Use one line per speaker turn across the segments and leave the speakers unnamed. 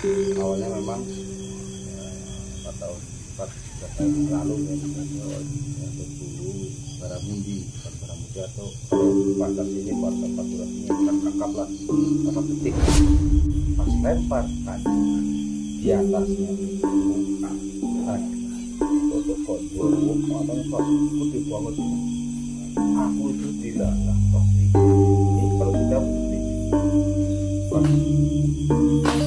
Awalnya memang 4 tahun yang lalu ya, berburu baramundi, bukan baramundi atau pasar sini, pasar faturasinya kan kakap lah, kakap detik. Pas lempar kan di atasnya untuk kondur makanya pas putih banget aku itu dilarang pasti ini kalau tidak putih. Pas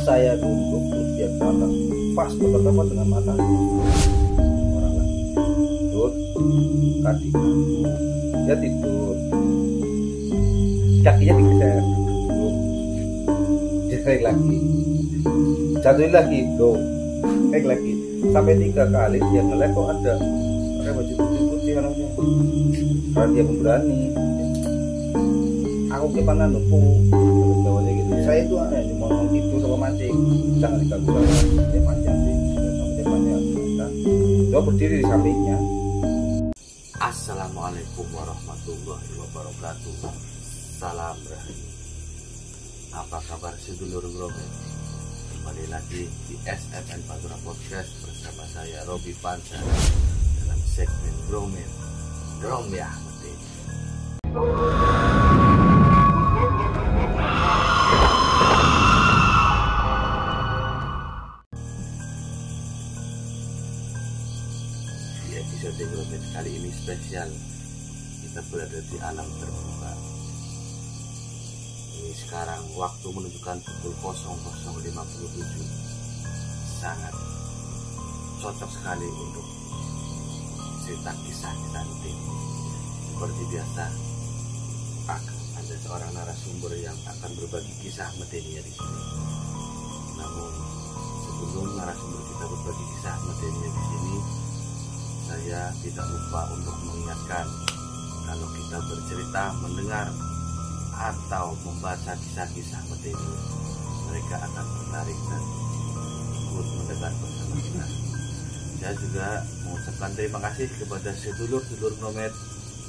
saya duduk terus dia datang pas bertemu dengan matanya orang lagi tidur kaki dia tidur kakinya digeser jatuh lagi jatuh lagi loh naik lagi sampai 3 kali dia ngeliat kok ada baju putih anaknya karena dia pemberani. Aku gimana numpuk jawabnya gitu, saya itu cuma mau tidur sama mancing jangan diganggu saya. Dia panjang sih dia panjang coba berdiri di sampingnya.
Assalamualaikum warahmatullahi wabarakatuh. Salam rahmi. Apa kabar sedulur Gromet? Kembali lagi di SFN Pantura Podcast bersama saya Robi Panca dalam segmen Gromet Grom ya mati. Di episode Gromet kali ini spesial. Kita berada di alam terbuka. Ini sekarang waktu menunjukkan pukul 00.57. Sangat cocok sekali untuk cerita kisah-kisah ini. Seperti biasa, ada seorang narasumber yang akan berbagi kisah metenya di sini. Namun sebelum narasumber kita berbagi kisah metenya di sini, saya tidak lupa untuk mengingatkan kalau kita bercerita, mendengar atau membaca kisah-kisah meteni, mereka akan tertarik dan ikut mendengar bersama kita. Saya juga mengucapkan terima kasih kepada sedulur-sedulur Gromet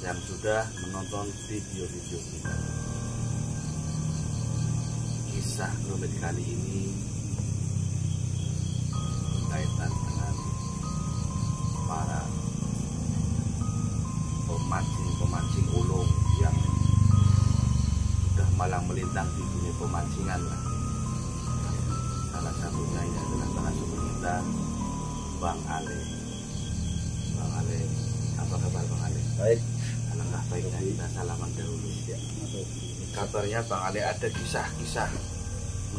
yang sudah menonton video-video kita. Kisah Gromet kali ini berkaitan dengan para pemancing ulung yang sudah malang melintang di dunia pemancingan lah. Salah satunya ini adalah narasumber kita, Bang Ale. Bang Ale, apa kabar Bang Ale?
Baik.
Alangkah baiknya kita salaman dahulu ya. Kabarnya Bang Ale ada kisah-kisah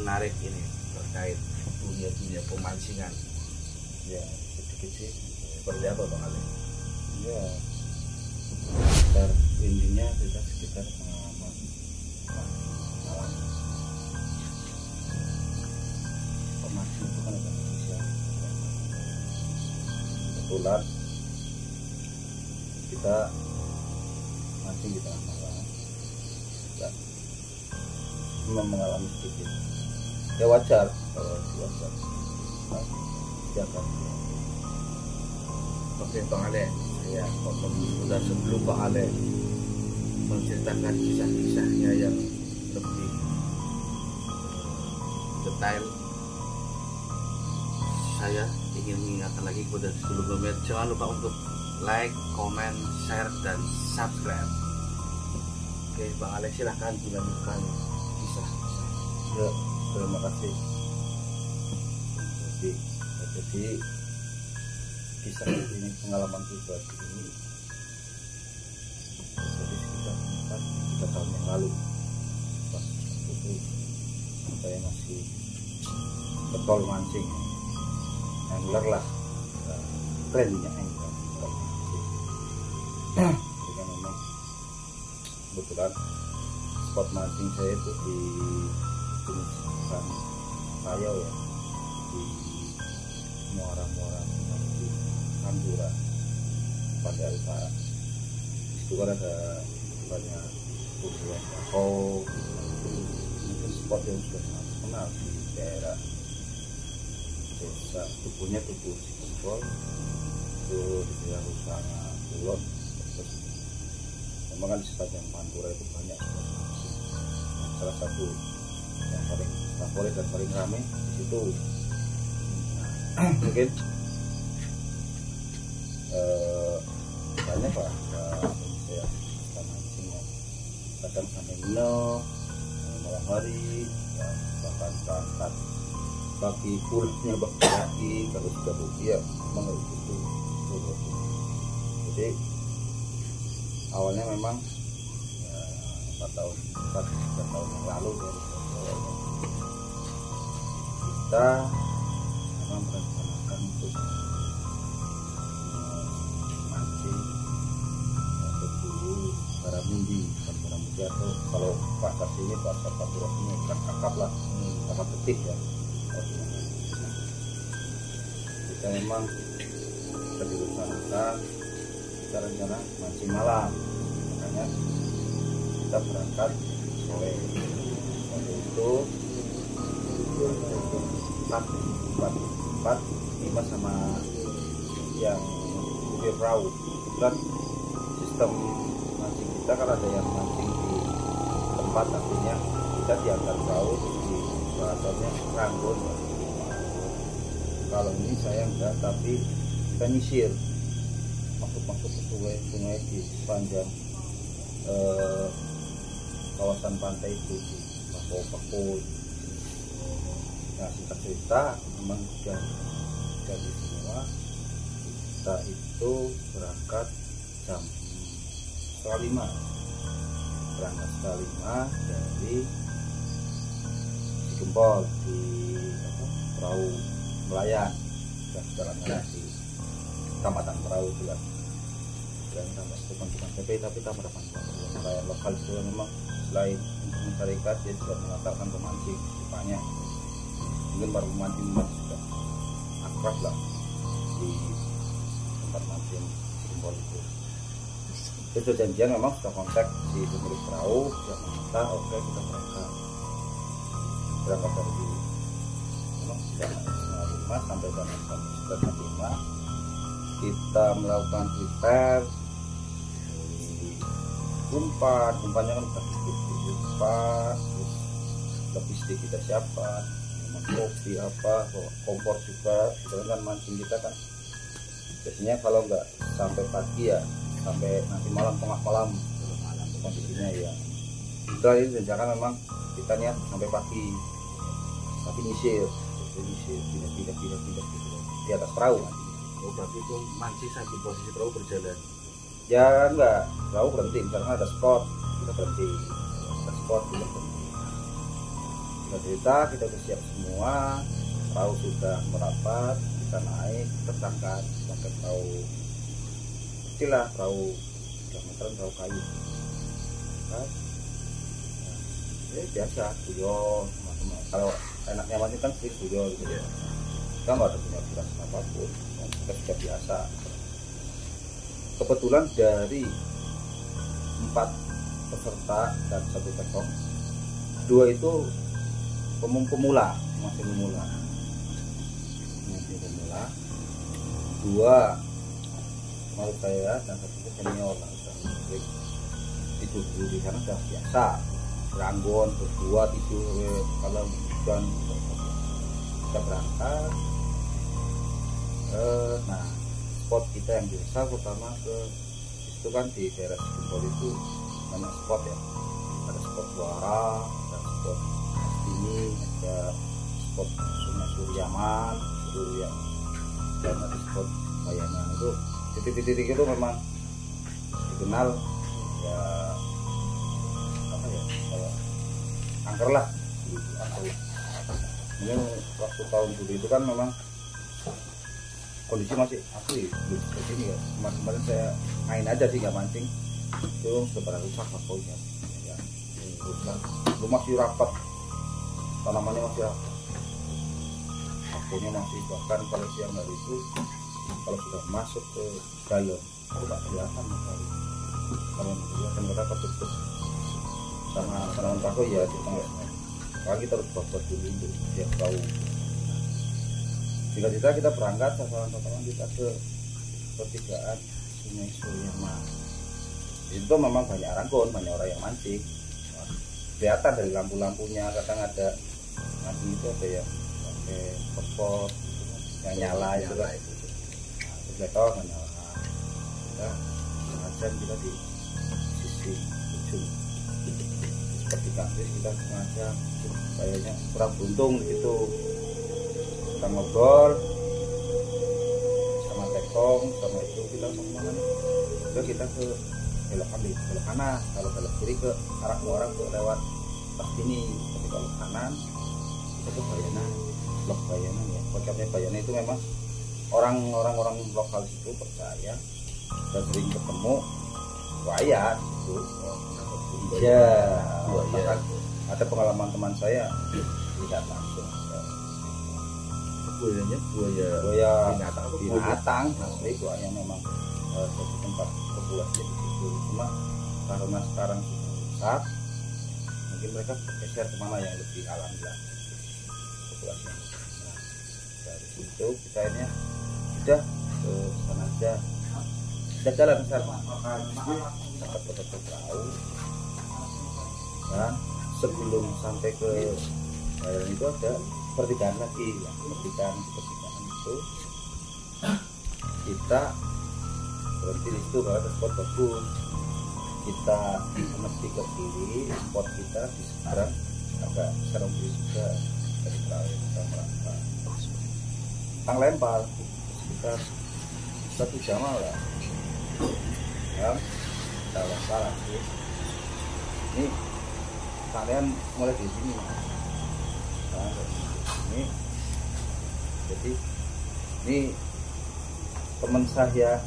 menarik ini terkait dunia pemancingan.
Ya sedikit sih.
Seperti apa Bang Ale?
Ya sekitar intinya kita sekitar pengalaman malam pemancing itu kan ada Indonesia. Kebetulan kita mancing di tengah malam dan memang mengalami sedikit ya wajar kalau wajar siapa.
Oke Bang Ale, saya potong dulu dan sebelum Bang Ale menceritakan kisah-kisahnya yang lebih detail, saya ingin mengingatkan lagi kepada seluruh Gromet, jangan lupa untuk like, comment, share, dan subscribe. Oke Bang Ale, silahkan dilanjutkan kisah-kisah.
Ya, terima kasih. Jadi kisah ini pengalaman pribadi ini jadi sekitar 3 tahun yang lalu. Pas itu saya masih betul mancing angler lah, trennya angler. Jadi memang kebetulan spot mancing saya itu di Gunung Payau ya, di muara-muara di Pantura pada utara. Itu kan ada banyak tujuan bakau, itu spot yang sudah sangat terkenal di daerah desa tubuhnya tubuh Cikempol itu di daerah Usanga Kulon. Terus memang kan di sepanjang Pantura itu banyak spot. Salah satu yang paling favorit dan paling ramai di situ. Mungkin banyak Pak ya, kita mancing kadang sampai nginep malam hari ya, bahkan berangkat pagi pulangnya pagi kalau sudah pagi ya memang itu. Jadi awalnya memang ya, 3 tahun yang lalu kita memang merencanakan untuk mancing berburu baramundi atau kalau pasar sini pasar Papua ini ikan kakap lah, kakap petik ya. Kita memang direncanakan kita rencana mancing malam, makanya kita berangkat sore. Waktu itu 4, 5 sama yang mobil perahu. Dan sistem mancing kita kan ada yang mancing di tempat, artinya kita diantar perahu di bahasanya ranggon. Kalau ini saya enggak, tapi kita nyisir masuk ke sungai di sepanjang kawasan pantai itu di Pako. Nah, singkat cerita memang sudah jadi semua. Kita itu berangkat jam 4:30, dari Gempol di perahu nelayan dan jalan-jalan di Kecamatan Perahu juga. Dan sampai bukan CP tapi Kecamatan nelayan lokal itu memang selain untuk mencari ikan dia juga mengantarkan pemancing banyak. Mungkin baru pemancing sudah akrab lah di tempat mancing Gempol itu. Itu janjian memang sudah kontak si pemilik perahu, sudah meminta oke kita berangkat dari jam 5 sampai jam 11:05 kita melakukan prepare umpannya kan udah umpan, terus lebih sedikit kita siapkan kopi kompor juga. Sedangkan mancing kita kan biasanya kalau nggak sampai pagi ya sampai nanti malam, tengah malam kondisinya ya. Kita ini rencana memang kita niat sampai pagi, tapi nyisir pindah di atas perahu.
Oh, berarti itu mancing sambil posisi perahu berjalan?
Ya enggak, perahu berhenti karena ada spot, kita berhenti. Ada spot kita berhenti. Kita cerita, kita sudah siap semua, perahu sudah merapat, kita naik, kita berangkat pakai perahu kecil lah, perahu 3 meteran, perahu kayu. Kan? Ya, biasa, guyon, teman-teman. Kalau enaknya mancing kan sering guyon gitu ya. Kita nggak ada punya pikiran apapun, kita sudah biasa. Kebetulan dari 4 peserta dan 1 tekong, 2 itu pemula, masih pemula. 2 menurut saya dan 1 senior lah, tidur dulu di sana sudah biasa, beranggon, berdua tidur kalau hujan. Kita berangkat. Nah, spot kita yang biasa pertama ke itu kan di daerah Gempol itu banyak spot ya. Ada spot Suara, ada spot Astini, ada spot Sungai Suryaman, dan ada spot Bayangan. Itu titik-titik itu memang dikenal ya apa ya, kalau angker lah gitu, Ini waktu tahun dulu itu kan memang kondisi masih asli belum seperti ini ya. Kemarin saya main aja sih, nggak mancing, itu sudah pada rusak pakonya ya, rusak. Lu masih rapat, tanamannya masih rapat, pakonya masih, bahkan kalau siang hari itu kalau sudah masuk ke dalam itu nggak kelihatan sekali. Kalau kelihatan mereka ketutup sama tanaman pako ya, kita lagi terus buat dulu untuk dia tahu. Jika kita berangkat sasaran kita ke pertigaan Sungai Suryaman. Itu memang banyak ranggon, banyak orang yang mancing. kelihatan dari lampu-lampunya. Kadang ada nanti itu ada yang pakai spot yang nyala itu kan, reflektor nggak nyala. Kita sengaja kita di sisi ujung seperti kasus, kita sengaja kayaknya kurang beruntung gitu. Kita ngobrol sama tekong sama itu, kita sama mana kita ke belok kanan, kalau belok kiri ke arah orang tuh lewat pas ini. Tapi kalau kanan itu ke Bayanan, blok Bayanan ya. Konsepnya Bayanan itu memang orang lokal itu percaya dan sering ketemu buaya itu. Iya, bahkan ada pengalaman teman saya tidak langsung. Buaya binatang asli, buaya memang satu tempat populasi di situ. Cuma karena sekarang rusak, mungkin mereka bergeser kemana yang lebih alami lah populasinya. Nah, dari situ kita ini sudah ke sana aja, sudah jalan ke sana, dapat foto perahu. Dan sebelum sampai ke Bayaran itu ada pertigaan lagi, ya. pertigaan itu kita berhenti di situ karena ada spot bagus. Kita menepi ke kiri, spot kita di seberang agak serem juga dari perahu kita melangkah. Tang lempar sekitar 1 jam lah. Ya, kita lempar lagi. Ini kalian mulai di sini. Nah, ini jadi ini teman saya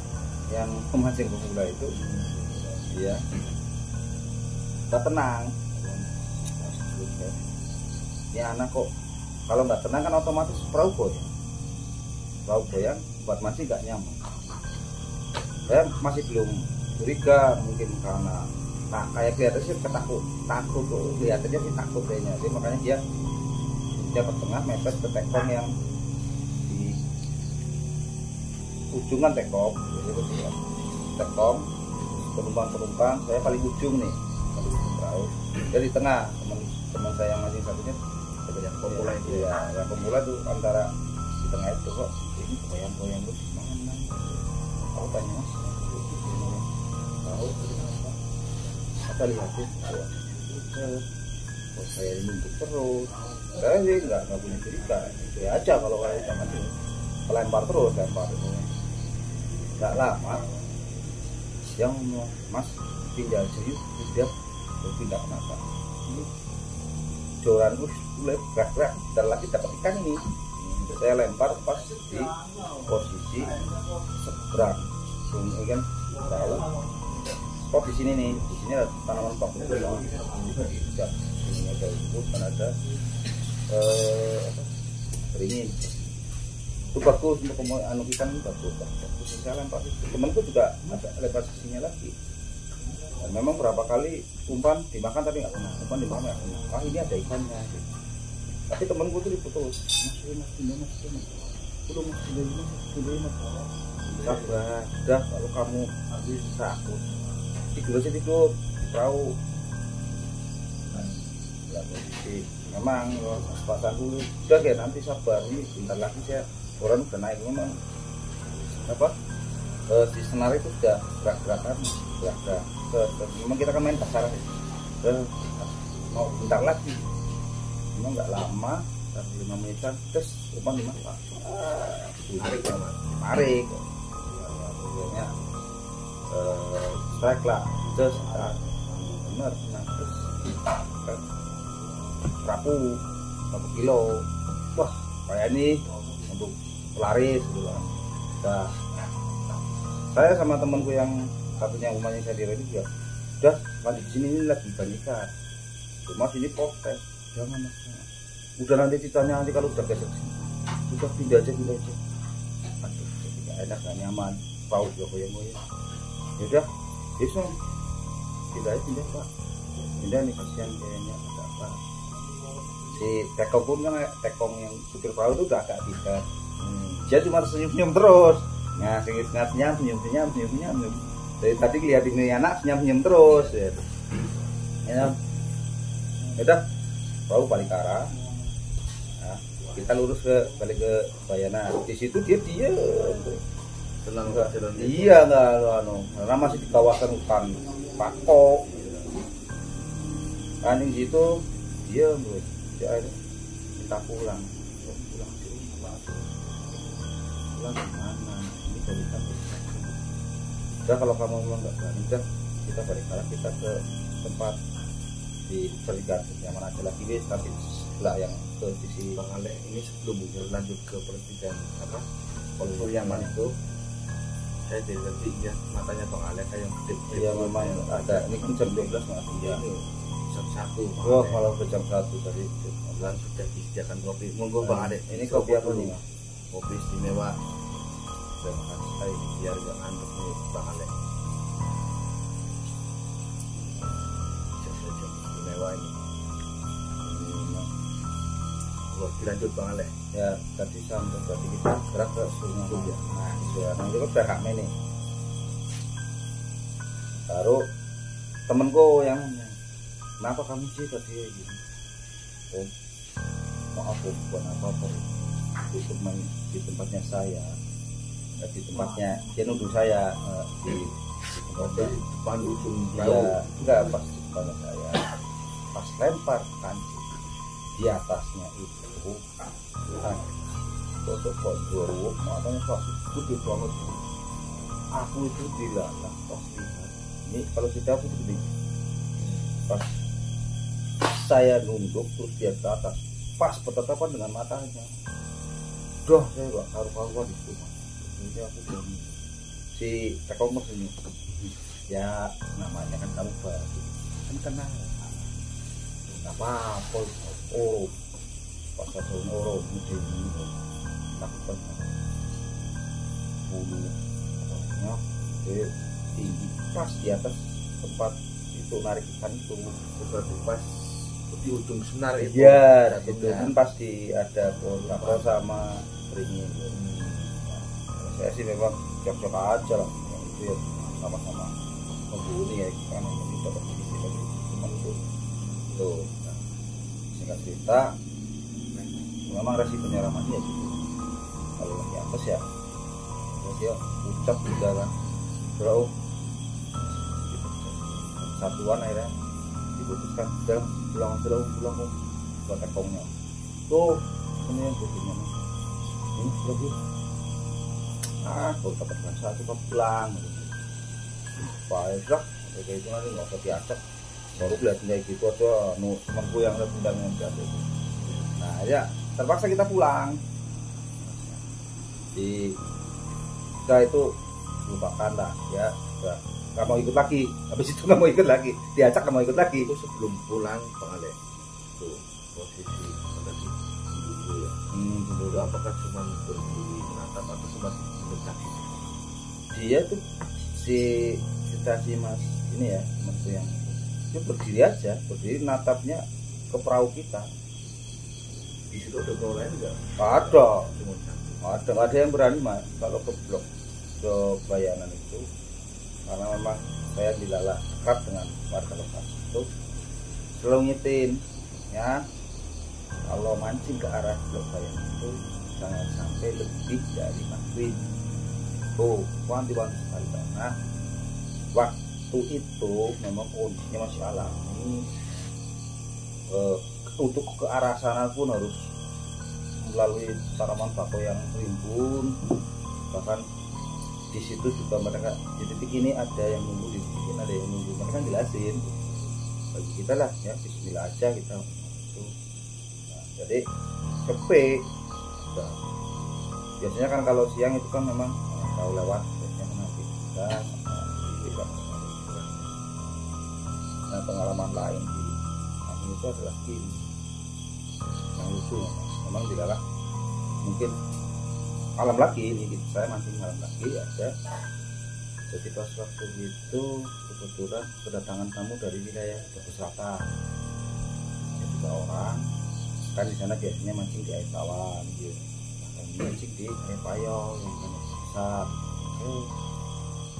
yang memancing pemula itu dia tak tenang. Ini anak kok kalau nggak tenang kan otomatis perahu goyang buat mancing nggak nyaman. Saya masih belum curiga, mungkin karena kayak kelihatannya sih takut tuh, kelihatannya sih takut kayaknya. Jadi makanya dia ke tengah mepet ke tekong yang di ujungan tekong. Jadi tekong penumpang saya paling ujung nih, paling ujung perahu. Jadi di tengah teman saya yang masih satunya yang pemula itu ya, yang pemula tuh antara di tengah itu kok ini goyang tuh mana? Aku tanya mas, tahu kenapa? Apa lihatin? Oh saya nunggu terus. Saya sih nggak punya cerita. Itu aja kalau kayak zaman itu lempar terus. Nggak lama yang mas pindah aja yuk, pindah kenapa? Ini joran mulai gerak dan lagi dapat ikan ini. Saya lempar pas di posisi seberang sungai kan, tahu? Kok di sini nih, di sini ada tanaman bakau doang. Ini ada rumput dan ada beringin. Itu bagus untuk anu ikan, ini bagus. Saya lempar itu. Temanku juga ada lempar sisinya lagi. Dan memang berapa kali umpan dimakan tapi nggak pernah. Umpan dimakan nggak pernah. Wah ini ada ikannya. Tapi temanku tuh diputus. Mas. Sabar. Udah kalau kamu bisa aku tidur aja tidur perahu. Memang kesempatan dulu. Udah ya nanti sabar. Ini bentar lagi saya orang udah naik memang. Apa? Di senar itu sudah gerak-gerakan. Memang kita kan main pasar. Mau bentar lagi. Memang nggak lama, 5 menitan, terus umpan dimakan. Tarik ya mas. Tarik. Akhirnya strike lah. Terus benar. Nah terus rapu 1 kilo. Wah kayak ini untuk pelaris gitu kan. Nah, saya sama temanku yang satunya rumahnya saya di Redo juga udah lanjut di sini, ini lagi banyikan. Cuma sini protes, jangan mas. Udah nanti ditanya nanti kalau udah geser sini, udah pindah aja. Aduh, jadi gak enak, gak nyaman. Pau juga goyang-goyang. Ya udah, bisa pindah pak. Pindah nih kasihan kayaknya ada apa. Si tekong pun kan tekong yang supir perahu itu udah agak pindah. Dia cuma senyum-senyum terus. Nah, senyum-senyum. Dari tadi lihat ini anak senyum-senyum terus ya. Ya. Udah perahu balik ke arah. Nah, kita lurus balik ke Bayanan. Di situ dia
Tenang
enggak,
jalan
iya enggak karena masih di kawasan hutan Pakok. Kan di situ dia kita pulang kemana? Ini balikan. Udah kalau kamu memang nggak berani, udah kita balik arah, kita ke tempat di pertigaan yang mana ada lagi wis, tapi sebelah yang ke sisi
Bang Ale. Ini sebelum lanjut ke pertigaan apa
Polso yang mana itu.
saya jadi nanti ya matanya Bang Ale kayak yang gede.
Iya memang ada. Ini kan jam 12 mas.
Iya. Jam 1.
Oh kalau ke jam 1 tadi.
Bulan sudah disediakan kopi. Monggo Bang Ale.
Ini kopi apa nih mas?
Kopi istimewa. Terima kasih biar gak ngantuk nih Bang Ale. Jasa istimewa ini. Dilanjut Bang Ale.
Ya tadi sampai tadi kita gerak ke Sungai. Ya. Nah itu kan udah rame nih. Baru temenku yang kenapa kamu sih tadi gini? Oh maaf bukan apa-apa. Itu di tempatnya saya. Di tempatnya dia nuduh saya di tempatnya
depan ujung
dia enggak pas di tempatnya saya pas lempar kancing di atasnya itu foto kontrol makanya kok putih banget aku itu dilalah pas lihat ini kalau tidak aku begini pas saya nunduk terus dia ke atas pas bertatapan dengan matanya doh saya gak karu-karuan itu ini aku belum si Tekomos ini ya namanya kan kamu baru kan kenal nggak apa-apa pas ada orang ini lakukan bulunya tinggi pas di atas tempat itu narik ikan itu
berarti pas di ujung senar itu
ya itu kan pasti ada apa sama beringin. Saya sih memang cocok aja lah yang itu ya sama-sama membuli ya kan ini dapat sedikit dari teman itu nah, singkat cerita memang resikonya ramahnya gitu kalau lagi apes ya terus ya ucap juga kan bro satuan akhirnya diputuskan udah pulang buat tekongnya tuh ini yang berikutnya ini lagi kalau dapatkan satu kan pulang baik lah kayak itu nanti nggak usah diacak baru lihat kayak gitu aja temanku yang undang yang biasa itu nah ya terpaksa kita pulang setelah itu lupakan lah ya udah nggak mau ikut lagi habis itu nggak mau ikut lagi diacak nggak mau ikut lagi
itu sebelum pulang Bang Ale tuh posisi tadi dulu ya dulu apakah cuma berdiri menatap atau cuma bersaksi
dia tuh si mas ini ya mas yang dia berdiri aja berdiri natapnya ke perahu kita
di situ ada perahu lain nggak
ada yang berani mas kalau ke blok ke Bayanan itu karena memang saya dilalah dekat dengan warga lokasi itu selalu ngitin ya kalau mancing ke arah blok Bayanan itu jangan sampai lebih dari maghrib tuh wanti-wanti sekali karena waktu itu memang kondisinya masih alami untuk ke arah sana pun harus melalui tanaman bako yang rimbun bahkan di situ juga mereka di titik ini ada yang nunggu di titik ini ada yang nunggu mereka jelasin bagi kita lah ya bismillah aja kita itu nah, jadi sepi nah, biasanya kan kalau siang itu kan memang kalau lewat biasanya nanti kita nah pengalaman lain di kampung itu adalah gini yang lucu memang dilalah mungkin malam lagi ini saya mancing malam lagi ada jadi pas waktu itu kebetulan kedatangan tamu dari wilayah Brebes Selatan ada 2 orang kan di sana biasanya mancing di air tawar gitu mancing di air payau yang besar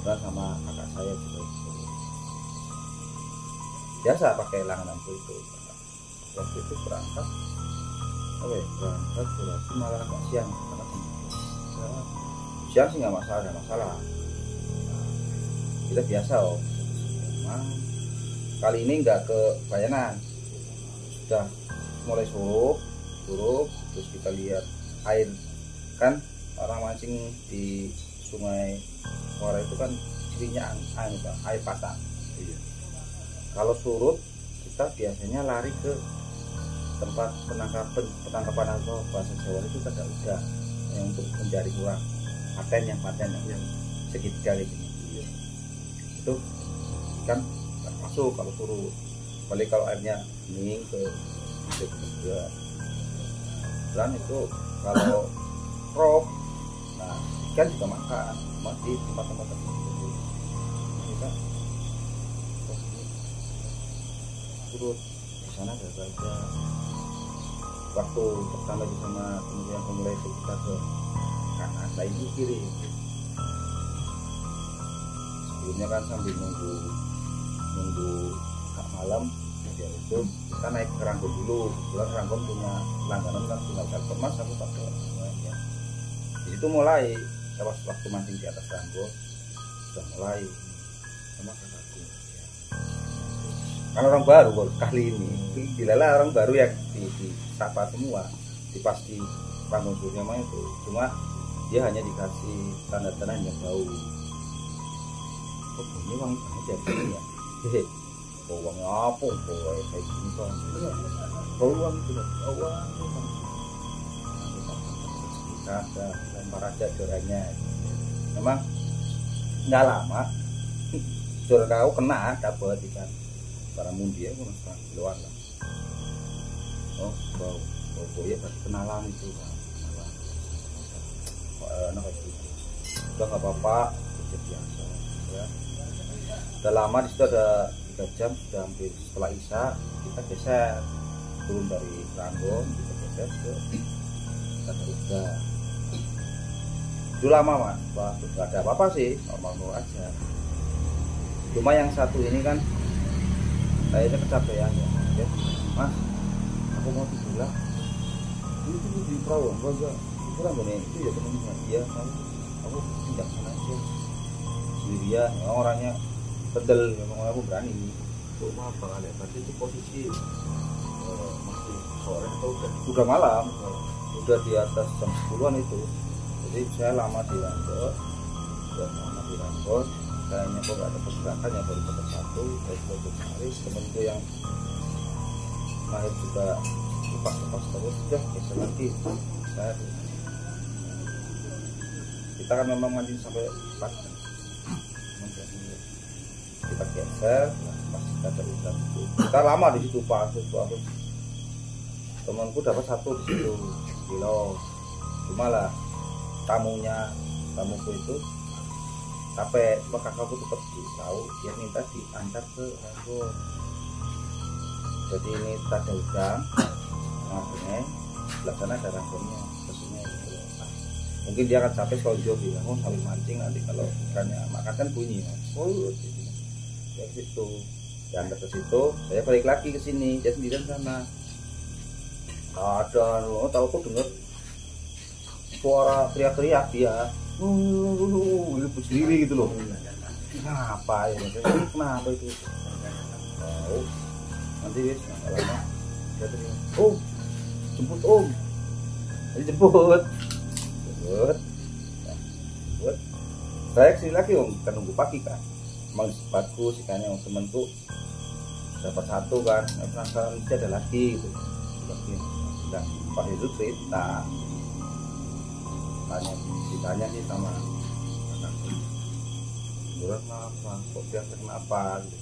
dan sama kakak saya juga biasa pakai langanan itu waktu itu berangkat berarti malah agak siang karena siang sih nggak masalah, nah, kita biasa nah, kali ini nggak ke Bayanan, sudah mulai surut terus kita lihat air kan, orang mancing di sungai Muara itu kan cirinya air pasang. Iya. Kalau surut kita biasanya lari ke tempat penangkapan atau bahasa Jawa itu ada udang yang untuk mencari kurang paten yang segitiga gitu. Iya. Itu kan nggak masuk kalau surut, balik kalau airnya bening ke juga. Dan itu kalau rob, nah ikan juga makan di tempat-tempat tertentu. Kita turut di sana ada waktu pertama sama kemudian pemulai itu kita ke kanan, lain ke kiri. Sebelumnya kan sambil nunggu malam, ya itu kita naik ke Ranggon dulu. Kebetulan Ranggon punya langganan kan, tinggal telepon Mas aku pakai ya. Di situ mulai saya waktu mancing di atas Ranggon sudah mulai sama kakakku ya. Kan orang baru kali ini dilala orang baru yang di sapa semua di pasti Ranggon Suryama itu, cuma dia hanya dikasih tanda-tanda yang bau. Oh ini wangi banget ya ini ya. Hehe. Wangi apa kayak gini kan? Bau wangi sudah bau. Kita lempar aja jorannya. Memang nggak lama jor kau kena dapat ikan para mundi ya, kurang keluar lah. Oh bau ya berarti kenalan itu kan. Enak itu. Udah nggak apa-apa, biasa ya. Udah lama di situ ada 3 jam, sudah hampir setelah Isya kita geser turun dari Ranggon, kita geser ke Kadaruda. Itu lama Mas, nggak ada apa-apa sih, normal aja. Cuma yang satu ini kan kayaknya kecapean ya. Mas, aku mau tidur lah. Itu di perahu, enggak. Kurang gini, itu ya temennya dia, aku pindah sana aja. Sendirian, orangnya pedel, memang aku berani. Cuma apa kali? Berarti itu posisi masih sore atau udah malam, udah di atas jam 10-an itu. Jadi saya lama di Ranggon, kayaknya kok gak ada pergerakan ya, baru dapat satu, baru hari temenku yang lahir juga lepas terus, udah geser lagi. Kita kan memang mancing sampai pagi, kita geser, pas ada udah itu kita lama di situ Pak. Temanku dapat satu di situ kilo, cuma lah tamuku itu capek, cuma kakakku tuh pergi tahu dia minta diantar ke Ranggon. Jadi ini ada udang, sungai, sebelah sana ada Ranggonnya, ke sungai gitu. Nah, mungkin dia akan capek kalau dia bilang mau sambil mancing, nanti kalau ikannya makan kan bunyi gitu. Ya situ diantar ke situ, saya balik lagi ke sini, dia sendirian sana. Ada tahu tuh dengar suara teriak-teriak dia, itu sendiri gitu loh. Kenapa ya? Kenapa itu? Tahu nanti wis lama dia teriak, oh jemput om, jemput. Saya kesini lagi om, kan nunggu pagi kan. Emang bagus ikannya temanku dapat satu kan, penasaran dia ada lagi gitu. Nah, pas itu cerita ditanya sih sama kakakku, kenapa kok dia kenapa gitu.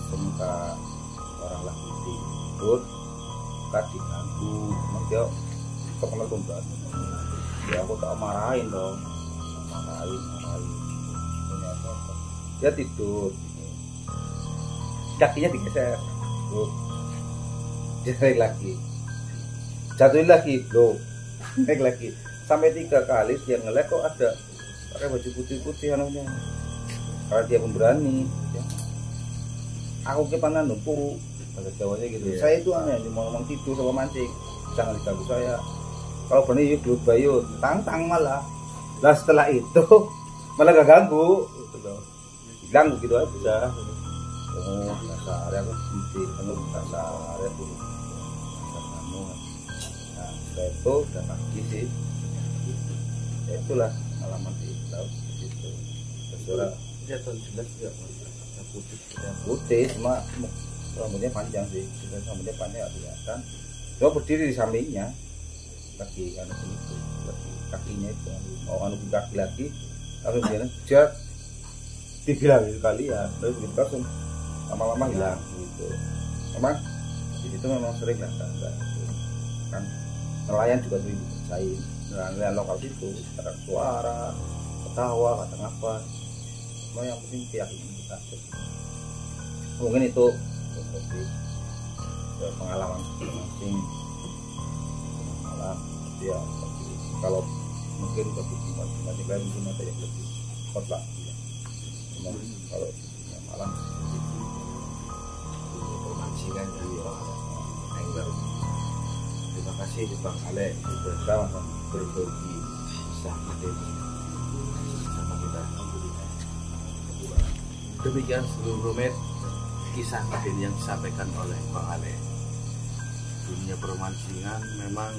Semuka orang lagi tidur kan diganggu, emang dia kepengen tumbas ya, aku tak marahin dong, marahin dia tidur, kakinya digeser, dia naik lagi, jatuhin lagi, naik lagi, sampai 3 kali dia ngelek kok ada pakai baju putih-putih anunya, karena dia pemberani ya. Aku ke panan numpuk bahasa Jawanya gitu.
Iya.
Saya itu aneh cuma ngomong tidur sama mancing, jangan diganggu saya. Kalau bener yuk gelut bayu, tang malah. Lah setelah itu malah gak ganggu gitu loh. Bilang begitu aja. Oh, dasar aku penting, kamu dasar aku. Dasar kamu. Nah, setelah itu udah pagi sih. Ya itulah pengalaman di laut gitu. Terus
Kelihatan jelas nggak Mas? Yang putih
putih cuma rambutnya panjang sih, rambutnya panjang nggak kelihatan. Cuma berdiri di sampingnya, kaki anu itu, kakinya itu, mau anu kaki lagi, langsung dia jat, dibilang sekali ya, terus gitu langsung lama-lama hilang gitu. Memang di situ memang sering lah kan nelayan juga sering dipercayain, nelayan lokal itu, kadang suara, ketawa, kadang apa, semua yang penting keyakinan kita. Mungkin itu lebih pengalaman masing malam ya, tapi kalau mungkin lebih masing-masing lain mungkin ada yang lebih hot lah ya. Kalau malam
pemancingan dari angler. Terima kasih Bang Ale
sudah sama
berbagi kisah materi sama kita. Demikian seluruh Romet kisah materi yang disampaikan oleh Bang Ale. Dunia permancingan memang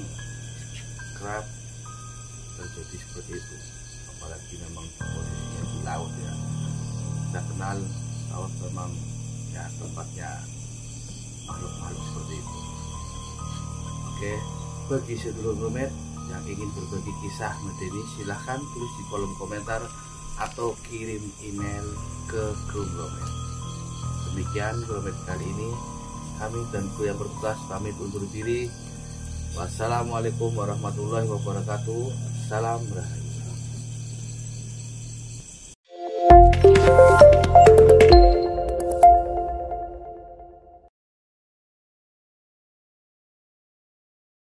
kerap terjadi seperti itu, apalagi memang posisinya di laut ya. Kita kenal laut memang ya tempatnya makhluk-makhluk seperti itu. Oke, bagi sedulur Romet yang ingin berbagi kisah materi, silahkan tulis di kolom komentar atau kirim email ke grup Romet. Demikian Romet kali ini, kami dan kru yang bertugas pamit undur diri. Wassalamualaikum warahmatullahi wabarakatuh. Salam Rahayu.